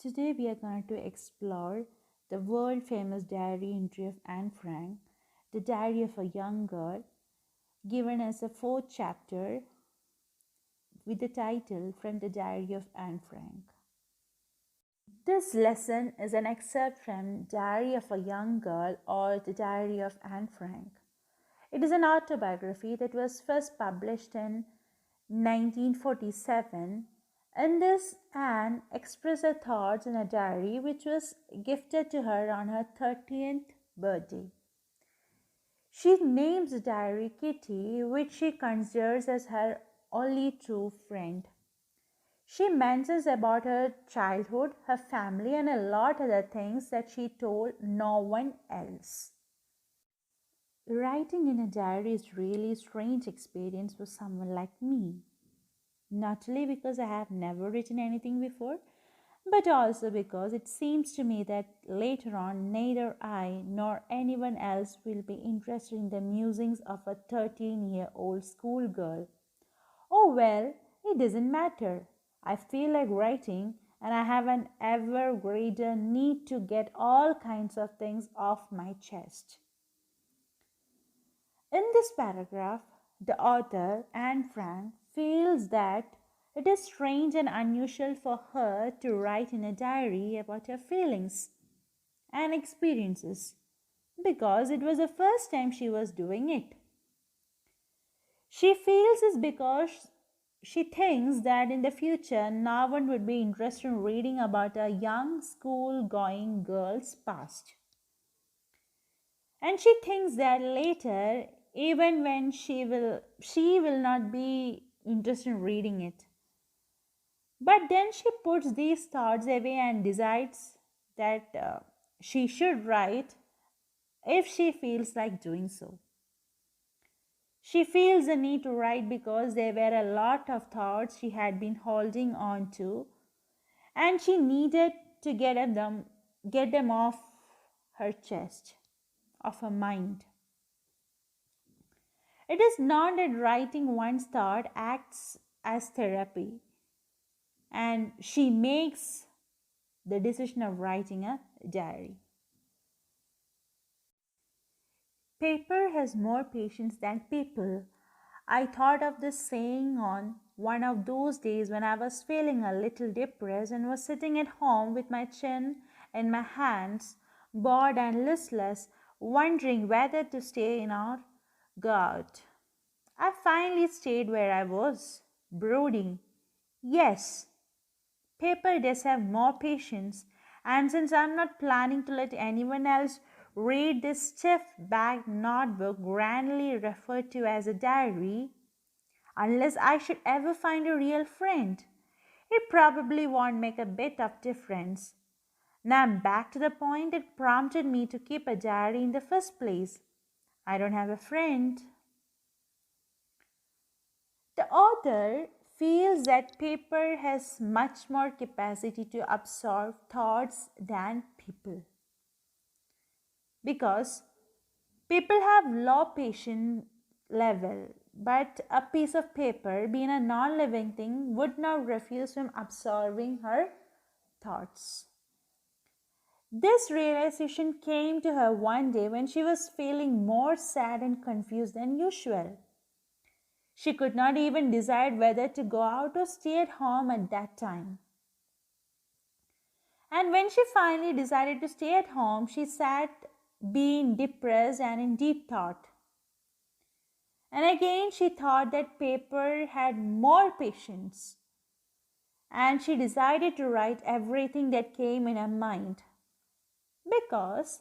Today we are going to explore the world famous diary entry of Anne Frank, the diary of a young girl, given as a fourth chapter with the title From the Diary of Anne Frank. This lesson is an excerpt from Diary of a Young Girl or the Diary of Anne Frank. It is an autobiography that was first published in 1947. In this, Anne expressed her thoughts in a diary which was gifted to her on her 30th birthday. She names the diary Kitty, which she considers as her only true friend. She mentions about her childhood, her family, and a lot other things that she told no one else. Writing in a diary is really strange experience for someone like me. Not only because I have never written anything before, but also because it seems to me that later on neither I nor anyone else will be interested in the musings of a 13-year-old schoolgirl. Oh well, it doesn't matter. I feel like writing and I have an ever greater need to get all kinds of things off my chest. In this paragraph, the author, Anne Frank, feels that it is strange and unusual for her to write in a diary about her feelings and experiences because it was the first time she was doing it. She feels this because she thinks that in the future no one would be interested in reading about a young school-going girl's past. And she thinks that later, even when she will not be interested in reading it. But then she puts these thoughts away and decides that she should write if she feels like doing so. She feels the need to write because there were a lot of thoughts she had been holding on to, and she needed to get them off her chest, off her mind. It is not that writing one's thought acts as therapy, and she makes the decision of writing a diary. Paper has more patience than people. I thought of this saying on one of those days when I was feeling a little depressed and was sitting at home with my chin in my hands, bored and listless, wondering whether to stay in or go out. I finally stayed where I was, brooding. Yes, paper does have more patience, and since I'm not planning to let anyone else read this stiff backed notebook grandly referred to as a diary, unless I should ever find a real friend, it probably won't make a bit of difference. Now I'm back to the point that prompted me to keep a diary in the first place. I don't have a friend. The author feels that paper has much more capacity to absorb thoughts than people. Because people have low patience level, but a piece of paper, being a non-living thing, would not refuse from absorbing her thoughts. This realization came to her one day when she was feeling more sad and confused than usual. She could not even decide whether to go out or stay at home at that time. And when she finally decided to stay at home, she sat being depressed and in deep thought. And again, she thought that paper had more patience. And she decided to write everything that came in her mind. Because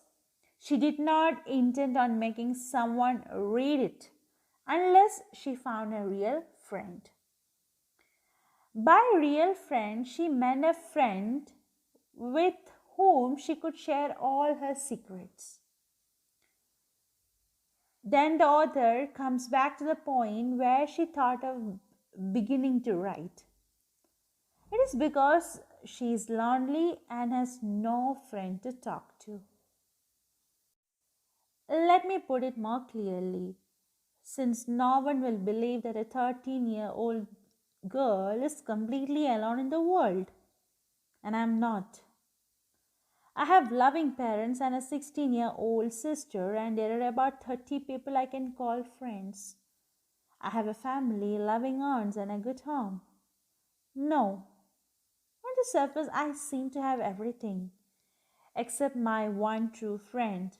she did not intend on making someone read it unless she found a real friend. By real friend, she meant a friend with whom she could share all her secrets. Then the author comes back to the point where she thought of beginning to write. It is because she is lonely and has no friend to talk to. Let me put it more clearly, since no one will believe that a 13-year-old girl is completely alone in the world, and I am not. I have loving parents and a 16-year-old sister, and there are about 30 people I can call friends. I have a family, loving aunts, and a good home. No, on the surface, I seem to have everything except my one true friend.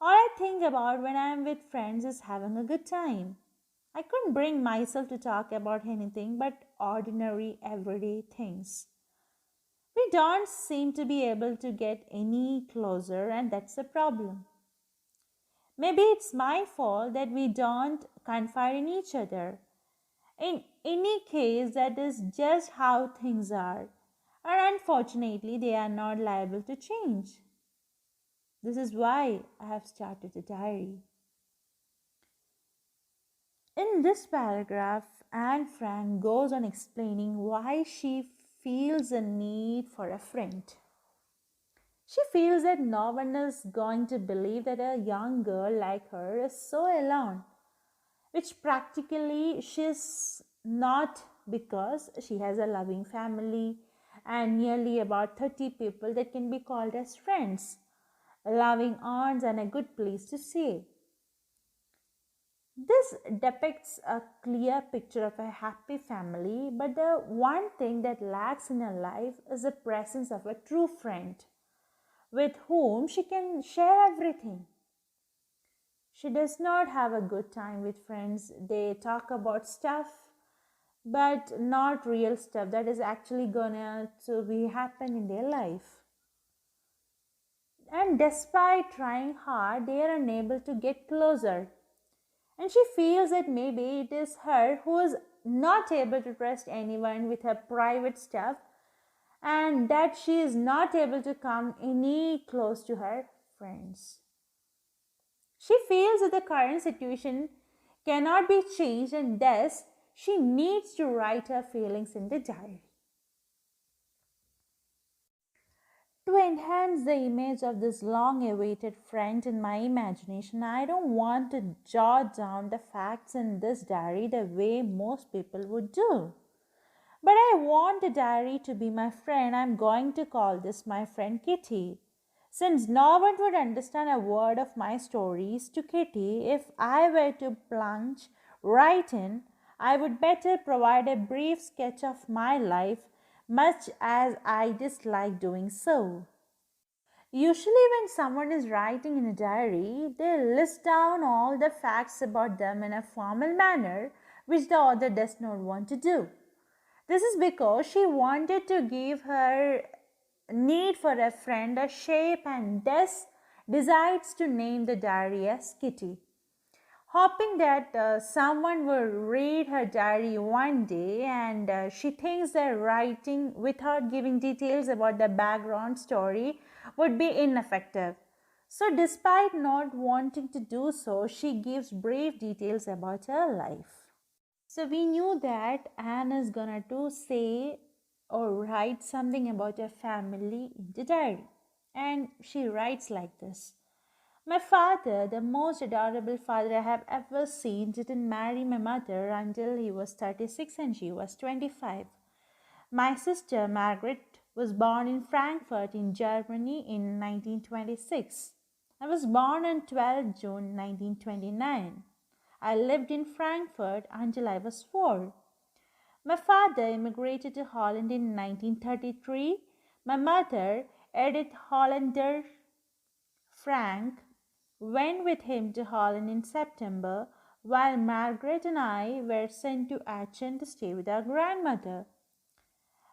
All I think about when I am with friends is having a good time. I couldn't bring myself to talk about anything but ordinary, everyday things. We don't seem to be able to get any closer, and that's a problem. Maybe it's my fault that we don't confide in each other. In any case, that is just how things are. And unfortunately, they are not liable to change. This is why I have started a diary. In this paragraph, Anne Frank goes on explaining why she feels a need for a friend. She feels that no one is going to believe that a young girl like her is so alone, which practically she's not, because she has a loving family and nearly about 30 people that can be called as friends, loving aunts, and a good place to stay. This depicts a clear picture of a happy family, but the one thing that lacks in her life is the presence of a true friend with whom she can share everything. She does not have a good time with friends. They talk about stuff, but not real stuff that is actually gonna to be happen in their life. And despite trying hard, they are unable to get closer. And she feels that maybe it is her who is not able to trust anyone with her private stuff, and that she is not able to come any close to her friends. She feels that the current situation cannot be changed, and thus she needs to write her feelings in the diary. To enhance the image of this long awaited friend in my imagination, I don't want to jot down the facts in this diary the way most people would do. But I want the diary to be my friend. I'm going to call this my friend Kitty. Since no one would understand a word of my stories to Kitty if I were to plunge right in, I would better provide a brief sketch of my life, much as I dislike doing so. Usually, when someone is writing in a diary, they list down all the facts about them in a formal manner, which the author does not want to do. This is because she wanted to give her need for a friend a shape, and thus decides to name the diary as Kitty, hoping that someone will read her diary one day, and she thinks that writing without giving details about the background story would be ineffective. So, despite not wanting to do so, she gives brief details about her life. So we knew that Anne is gonna to say or write something about her family in the diary. And she writes like this: My father, the most adorable father I have ever seen, didn't marry my mother until he was 36 and she was 25. My sister Margaret was born in Frankfurt in Germany in 1926. I was born on 12 June 1929. I lived in Frankfurt until I was 4. My father immigrated to Holland in 1933. My mother, Edith Hollander Frank, went with him to Holland in September, while Margaret and I were sent to Aachen to stay with our grandmother.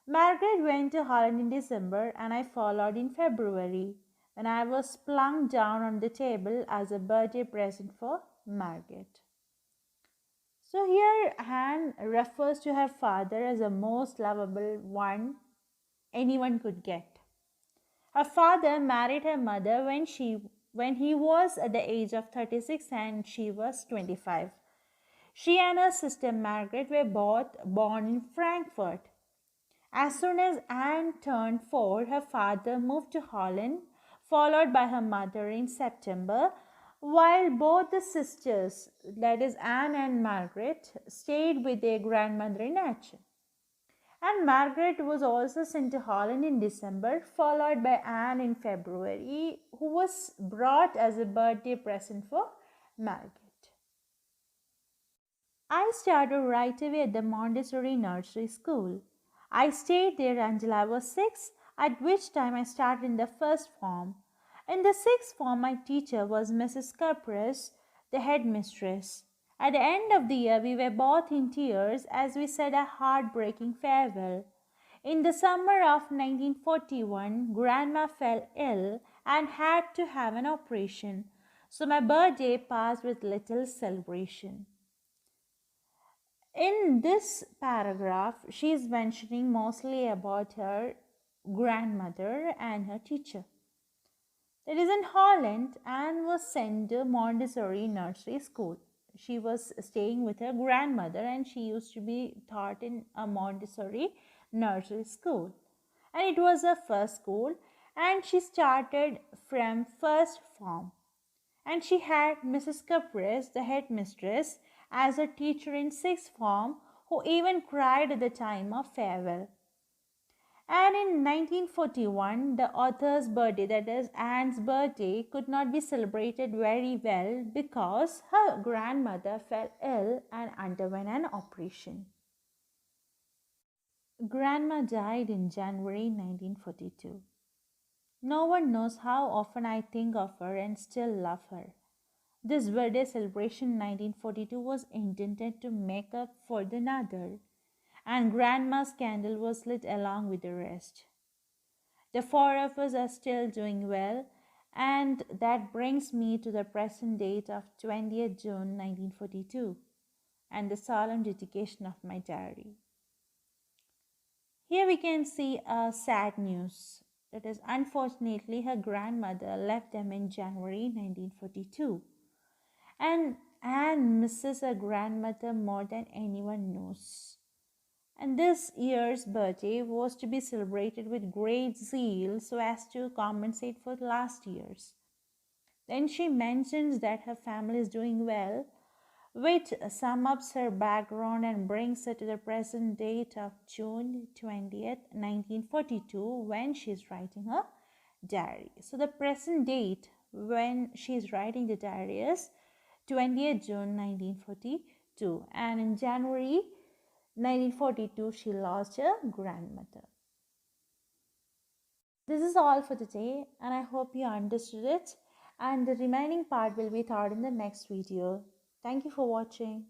Margaret went to Holland in December, and I followed in February, when I was plunked down on the table as a birthday present for Margaret. So here Anne refers to her father as the most lovable one anyone could get. Her father married her mother when he was at the age of 36 and she was 25. She and her sister Margaret were both born in Frankfurt. As soon as Anne turned 4, her father moved to Holland, followed by her mother in September, while both the sisters, that is Anne and Margaret, stayed with their grandmother in Aachen. And Margaret was also sent to Holland in December, followed by Anne in February, who was brought as a birthday present for Margaret. I started right away at the Montessori nursery school. I stayed there until I was 6, at which time I started in the first form. In the sixth form, my teacher was Mrs. Capress, the headmistress. At the end of the year, we were both in tears as we said a heartbreaking farewell. In the summer of 1941, Grandma fell ill and had to have an operation, so my birthday passed with little celebration. In this paragraph, she is mentioning mostly about her grandmother and her teacher. That is, in Holland, Anne was sent to Montessori nursery school. She was staying with her grandmother and she used to be taught in a Montessori nursery school. And it was her first school and she started from first form. And she had Mrs. Caprice, the headmistress, as a teacher in sixth form, who even cried at the time of farewell. And in 1941, the author's birthday, that is Anne's birthday, could not be celebrated very well because her grandmother fell ill and underwent an operation. Grandma died in January 1942. No one knows how often I think of her and still love her. This birthday celebration in 1942 was intended to make up for the another, and Grandma's candle was lit along with the rest. The four of us are still doing well, and that brings me to the present date of 20th June 1942 and the solemn dedication of my diary. Here we can see a sad news. That is, unfortunately, her grandmother left them in January 1942. And Anne misses her grandmother more than anyone knows. And this year's birthday was to be celebrated with great zeal so as to compensate for last year's. Then she mentions that her family is doing well, which sums up her background and brings her to the present date of June 20th, 1942, when she is writing her diary. So the present date when she is writing the diary is 20th June 1942, and in January 1942 she lost her grandmother. This is all for today and I hope you understood it, and the remaining part will be taught in the next video. Thank you for watching.